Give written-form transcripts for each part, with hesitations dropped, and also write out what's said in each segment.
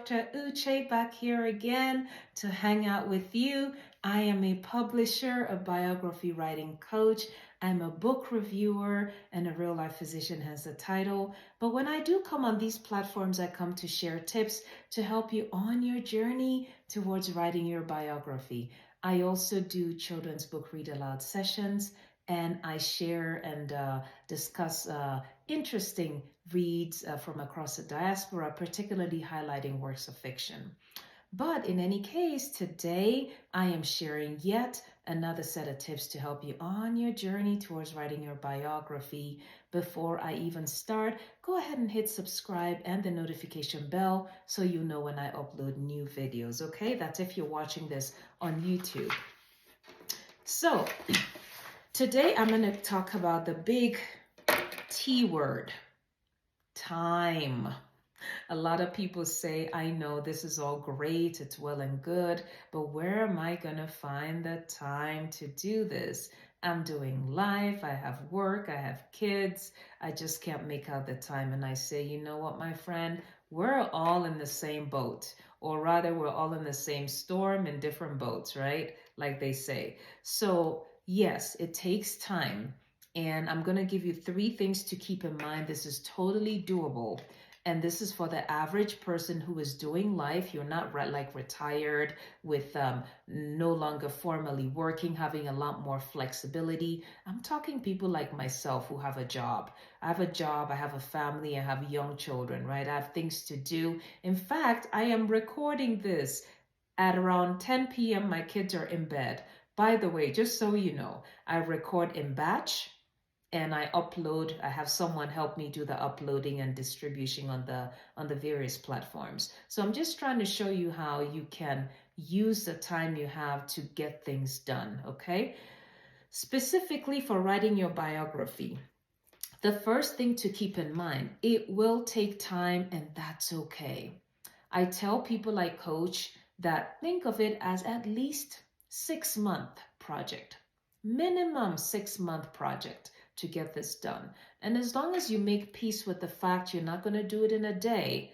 Dr. Uche back here again to hang out with you. I am a publisher, a biography writing coach. I'm a book reviewer, and a real life physician has the title. But when I do come on these platforms, I come to share tips to help you on your journey towards writing your biography. I also do children's book read aloud sessions, and I share and discuss interesting reads from across the diaspora, particularly highlighting works of fiction. But in any case, today I am sharing yet another set of tips to help you on your journey towards writing your biography. Before I even start, go ahead and hit subscribe and the notification bell so you know when I upload new videos, okay? That's if you're watching this on YouTube. So, today I'm going to talk about the big T word, time. A lot of people say, I know this is all great, it's well and good, but where am I going to find the time to do this? I'm doing life, I have work, I have kids, I just can't make out the time. And I say, you know what, my friend, we're all in the same boat, or rather, we're all in the same storm in different boats, right? Like they say. So, yes, it takes time. And I'm going to give you 3 things to keep in mind. This is totally doable. And this is for the average person who is doing life. You're not like retired with no longer formally working, having a lot more flexibility. I'm talking people like myself who have a job. I have a job, I have a family, I have young children, right? I have things to do. In fact, I am recording this at around 10 p.m. My kids are in bed. By the way, just so you know, I record in batch. And I upload. I have someone help me do the uploading and distribution on the various platforms. So I'm just trying to show you how you can use the time you have to get things done, okay? Specifically for writing your biography, the first thing to keep in mind, it will take time, and that's okay. I tell people I coach that think of it as at least 6-month project, minimum 6-month project to get this done. And as long as you make peace with the fact you're not going to do it in a day,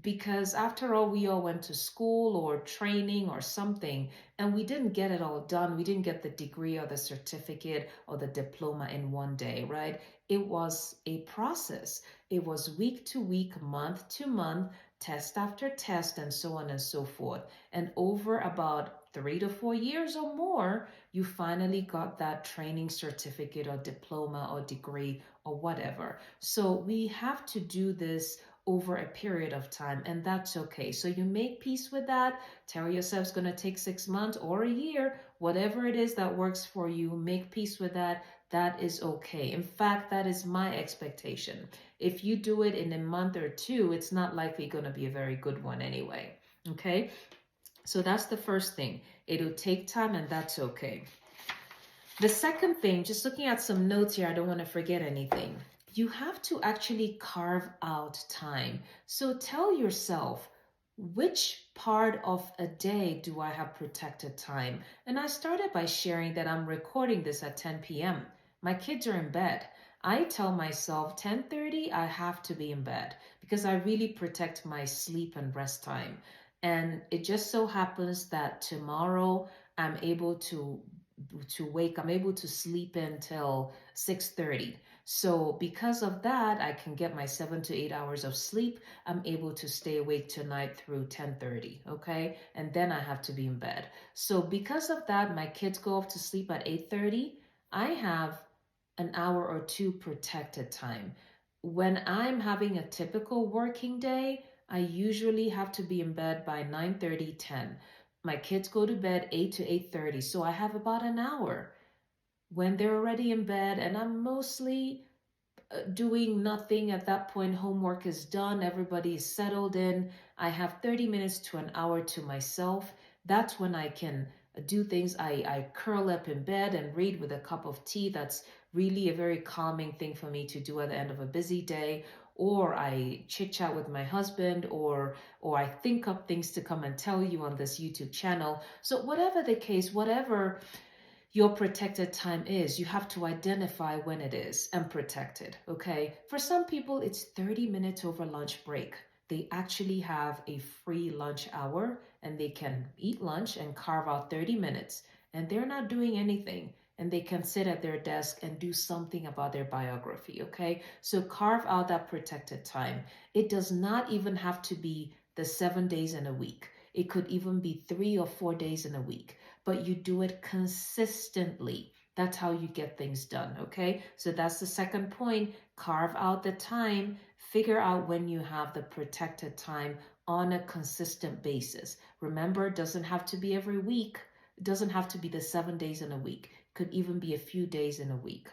because after all, we all went to school or training or something, and we didn't get it all done. We didn't get the degree or the certificate or the diploma in one day, right? It was a process. It was week to week, month to month, test after test, and so on and so forth. And over about 3 to 4 years or more, you finally got that training certificate or diploma or degree or whatever. So we have to do this over a period of time, and that's okay. So you make peace with that. Tell yourself it's going to take 6 months or a year, whatever it is that works for you. Make peace with that. That is okay. In fact, that is my expectation. If you do it in a month or 2, it's not likely going to be a very good one anyway. Okay? So that's the first thing. It'll take time, and that's okay. The second thing, just looking at some notes here, I don't want to forget anything. You have to actually carve out time. So tell yourself, which part of a day do I have protected time? And I started by sharing that I'm recording this at 10 p.m. My kids are in bed. I tell myself 10:30 I have to be in bed because I really protect my sleep and rest time. And it just so happens that tomorrow I'm able to I'm able to sleep until 6:30. So because of that, I can get my 7 to 8 hours of sleep. I'm able to stay awake tonight through 10:30, okay? And then I have to be in bed. So because of that, my kids go off to sleep at 8:30. I have an hour or 2 protected time. When I'm having a typical working day, I usually have to be in bed by 9:30, 10. My kids go to bed 8 to 8:30, so I have about an hour when they're already in bed, and I'm mostly doing nothing at that point. Homework is done, everybody is settled in. I have 30 minutes to an hour to myself. That's when I can do things. I curl up in bed and read with a cup of tea. That's really a very calming thing for me to do at the end of a busy day. Or I chit chat with my husband, or I think up things to come and tell you on this YouTube channel. So whatever the case, whatever your protected time is, you have to identify when it is and protect it, okay? For some people, it's 30 minutes over lunch break. they actually have a free lunch hour and they can eat lunch and carve out 30 minutes and they're not doing anything and they can sit at their desk and do something about their biography, okay? So carve out that protected time. It does not even have to be the 7 days in a week. It could even be 3 or 4 days in a week, but you do it consistently. That's how you get things done, okay? So that's the second point. Carve out the time, figure out when you have the protected time on a consistent basis. Remember, it doesn't have to be every week. It doesn't have to be the 7 days in a week. It could even be a few days in a week.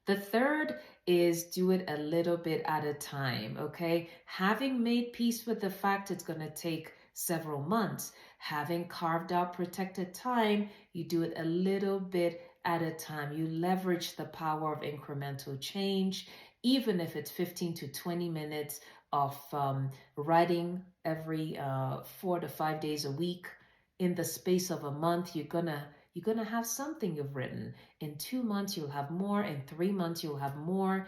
The third is do it a little bit at a time, okay? Having made peace with the fact it's going to take several months, having carved out protected time, you do it a little bit at a time. You leverage the power of incremental change, even if it's 15 to 20 minutes of writing every 4 to 5 days a week. In the space of a month, you're gonna have something you've written. In 2 months, you'll have more. In 3 months, you'll have more.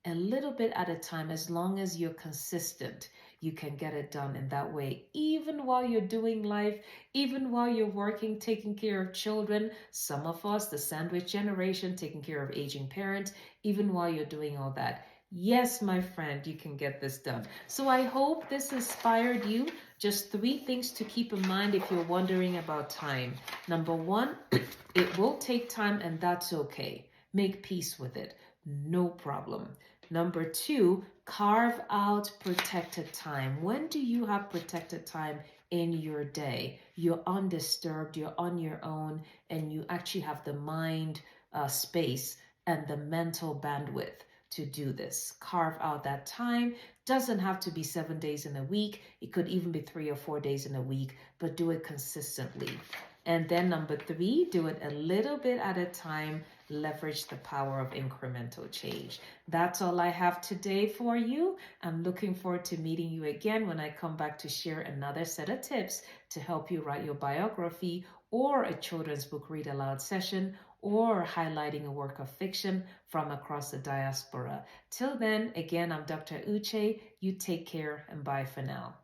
A little bit at a time, as long as you're consistent, you can get it done in that way. Even while you're doing life, even while you're working, taking care of children, some of us, the sandwich generation, taking care of aging parents, even while you're doing all that. Yes, my friend, you can get this done. So I hope this inspired you. Just 3 things to keep in mind if you're wondering about time. Number one, it will take time and that's okay. Make peace with it. No problem. Number two, carve out protected time. When do you have protected time in your day? You're undisturbed, you're on your own, and you actually have the mind space and the mental bandwidth to do this. Carve out that time. Doesn't have to be 7 days in a week. It could even be 3 or 4 days in a week, but do it consistently. And then number three, do it a little bit at a time. Leverage the power of incremental change. That's all I have today for you. I'm looking forward to meeting you again when I come back to share another set of tips to help you write your biography or a children's book read aloud session or highlighting a work of fiction from across the diaspora. Till then, again, I'm Dr. Uche. You take care and bye for now.